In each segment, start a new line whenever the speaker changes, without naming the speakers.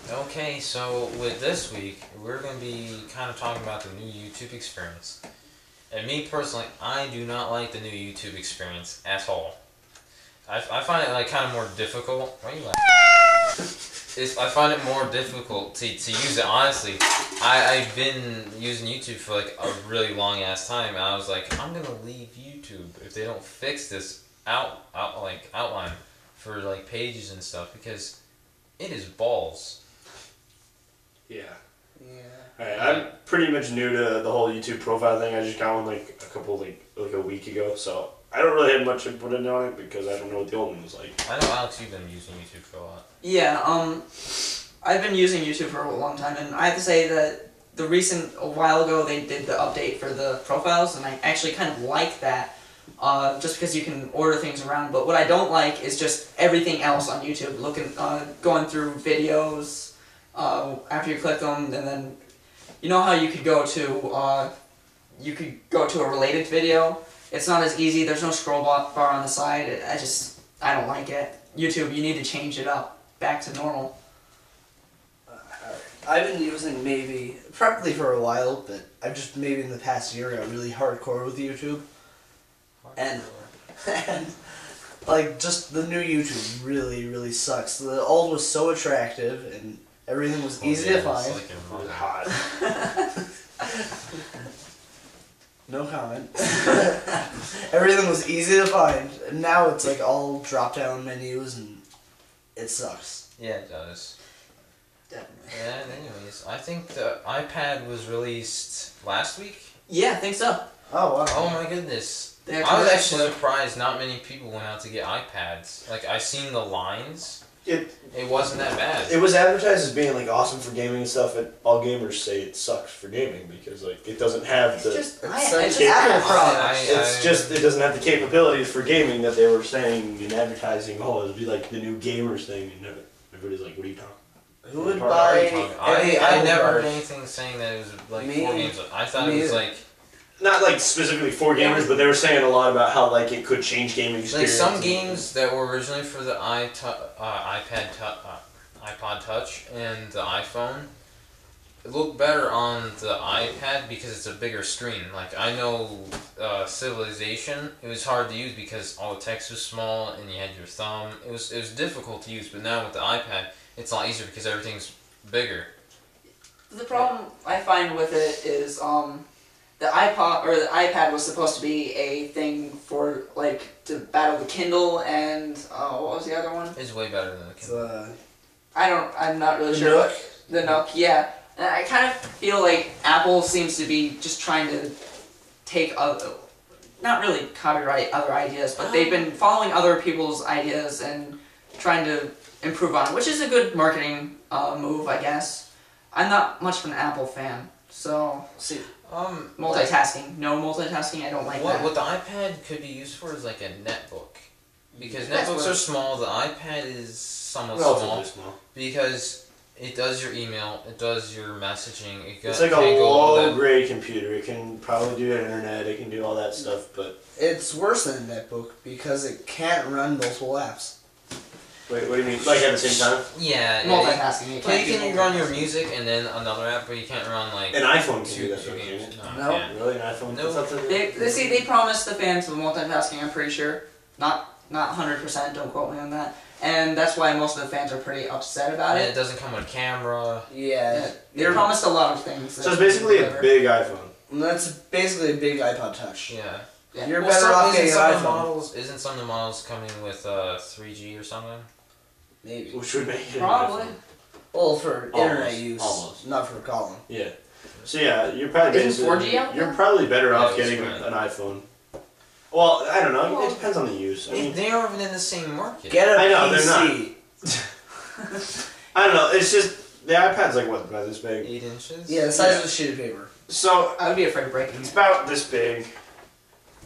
Okay, so with this week, we're going to be kind of talking about the new YouTube experience. And me personally, I do not like the new YouTube experience at all. I find it like kind of more difficult. Why are you laughing? I find it more difficult to use it, honestly. I've been using YouTube for like a really long ass time, and I was like, I'm going to leave YouTube if they don't fix this outline for like pages and stuff, because it is balls.
Yeah. Alright, I'm pretty much new to the whole YouTube profile thing. I just got one like a week ago, so I don't really have much input on it because I don't know what the old one was like.
I know, Alex, you've been using YouTube for a lot.
Yeah, I've been using YouTube for a long time, and I have to say that a while ago they did the update for the profiles, and I actually kind of like that, just because you can order things around. But what I don't like is just everything else on YouTube, going through videos, after you click them, and then, you know how you could go to a related video? It's not as easy, there's no scroll bar on the side. I don't like it. YouTube, you need to change it up, back to normal.
I've been using probably for a while, but I've just maybe in the past year got really hardcore with YouTube. And like, just the new YouTube really, really sucks. The old was so attractive, and everything was easy to find.
It was hot.
No comment. Everything was easy to find, and now it's like all drop-down menus, and it sucks.
Yeah, it does.
Definitely.
And anyways, I think the iPad was released last week.
Yeah, I think so.
Oh, wow.
Oh my goodness. I was actually surprised not many people went out to get iPads. Like, I seen the lines. It wasn't that bad.
It was advertised as being like awesome for gaming and stuff, and all gamers say it sucks for gaming because like it doesn't have
It's
the.
just
It's
Apple products.
It's just it doesn't have the capabilities for gaming that they were saying in advertising. Oh, it'd be like the new gamers thing, and everybody's like, "What are you talking about?"
Who would buy
I never heard anything saying that it was like 4 games. I thought it was like.
Not like specifically for gamers, but they were saying a lot about how like it could change gaming experience.
Like some games that were originally for the iPod Touch and the iPhone look better on the iPad because it's a bigger screen. Like I know Civilization, it was hard to use because all the text was small and you had your thumb. It was difficult to use, but now with the iPad, it's a lot easier because everything's bigger.
The problem I find with it is the iPad was supposed to be a thing for like to battle the Kindle and what was the other one?
It's way better than the Kindle.
I'm not really sure.
Nook?
The Nook, yeah. And I kind of feel like Apple seems to be just trying to take not really copyright other ideas, but they've been following other people's ideas and trying to improve on it, which is a good marketing move, I guess. I'm not much of an Apple fan, so see. Multitasking. No multitasking, I don't like that.
What the iPad could be used for is like a netbook. Because netbooks are small, the iPad is somewhat small. Because it does your email, it does your messaging,
it's like a low-grade computer. It can probably do internet, it can do all that stuff, but...
It's worse than a netbook because it can't run multiple apps.
Wait, what do you mean? Like at the same time?
Yeah.
Multitasking.
You can run your music and then another app, but you can't run like...
An iPhone can do that,
two games.
No.
Really? An iPhone?
No. They promised the fans of multitasking, I'm pretty sure. Not 100%, don't quote me on that. And that's why most of the fans are pretty upset about it.
And it doesn't come with a camera.
Yeah.
They promised a lot of things.
So it's basically a big iPhone.
And that's basically a big iPod Touch.
Yeah.
You're better off getting an iPhone.
Isn't some of the models coming with 3G or something?
Maybe.
Which would make it
probably.
Well, for internet use,
almost.
not for calling.
Yeah. So yeah, you're probably
Isn't 4G out there?
You're probably better off getting an iPhone. Well, I don't know. Well, it depends on the use. I mean,
they aren't even in the same market.
Get a PC.
I know they're not. I don't know. It's just the iPad's like what, about this big?
8 inches.
Yeah, the size of a sheet of paper.
So
I would be afraid of breaking
it's
it.
about this big.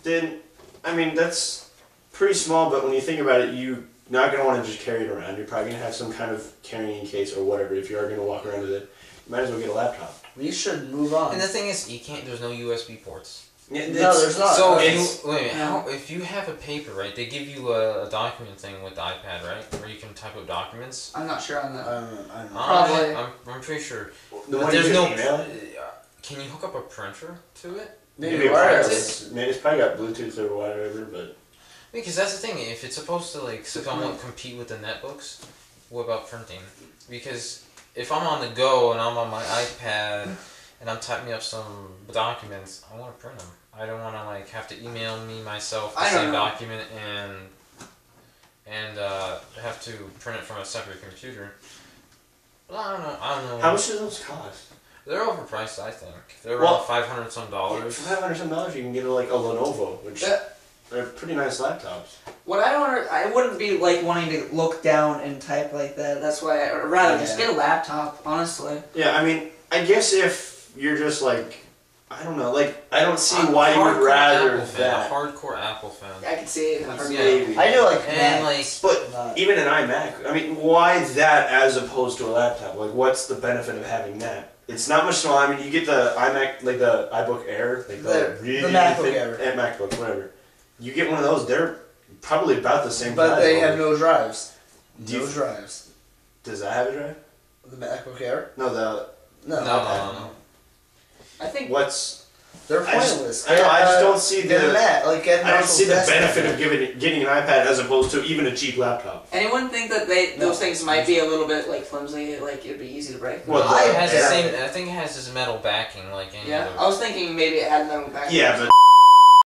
Then, I mean, that's pretty small. But when you think about it, you're not gonna want to just carry it around. You're probably gonna have some kind of carrying case or whatever. If you are gonna walk around with it, you might as well get a laptop.
We should move on.
And the thing is, you can't. There's no USB ports.
Yeah,
No, there's not.
So
It's-
if you have a paper, right? They give you a document thing with the iPad, right, where you can type up documents.
I'm not sure on that.
I don't know.
Probably.
I'm pretty sure.
The
But
one
there's
you
no.
can email?
Can you hook up a printer to it?
Maybe
wireless.
Maybe it's probably got Bluetooth or whatever, but
Because that's the thing. If it's supposed to like somewhat compete with the netbooks, what about printing? Because if I'm on the go and I'm on my iPad and I'm typing up some documents, I want to print them. I don't want to like have to email me myself the
I don't
same
know.
document and have to print it from a separate computer. Well, I don't know.
how much do those cost?
They're overpriced, I think. They're
Well,
around $500 some.
For $500 some you can get like a Lenovo, which
Yeah.
they're pretty nice laptops.
What I wouldn't be like wanting to look down and type like that. That's why I'd rather just
Yeah.
get a laptop, honestly.
Yeah, I mean, I guess if you're just like, I don't know, like, I don't see
I'm a
why you would
hardcore
rather
Apple fan,
that.
a hardcore Apple fan.
I can see it.
Yeah.
Maybe.
I do like
And,
Macs,
But
not-
even an iMac, I mean, why that as opposed to a laptop? Like, what's the benefit of having that? It's not much smaller. I mean, you get the iMac, like the iBook Air, like
The
really
MacBook
thick,
Air.
and MacBook, whatever. You get one of those, they're probably about the same
but
size.
they have no drives.
Do you-
No drives.
Does that have a drive?
The MacBook Air?
No,
No.
No.
I think
what's...
They're
I just-
pointless.
I know, I just don't see
Get
the-
a Mac, like get an
I don't
actual
see the
desktop.
benefit of getting an iPad as opposed to even a cheap laptop.
anyone think that
No.
those things might be a little bit like flimsy, like it'd be easy to break.
Well,
It has the
yeah.
same. I think it has this metal backing like any
Yeah,
other.
I was thinking maybe it had metal back.
Yeah, but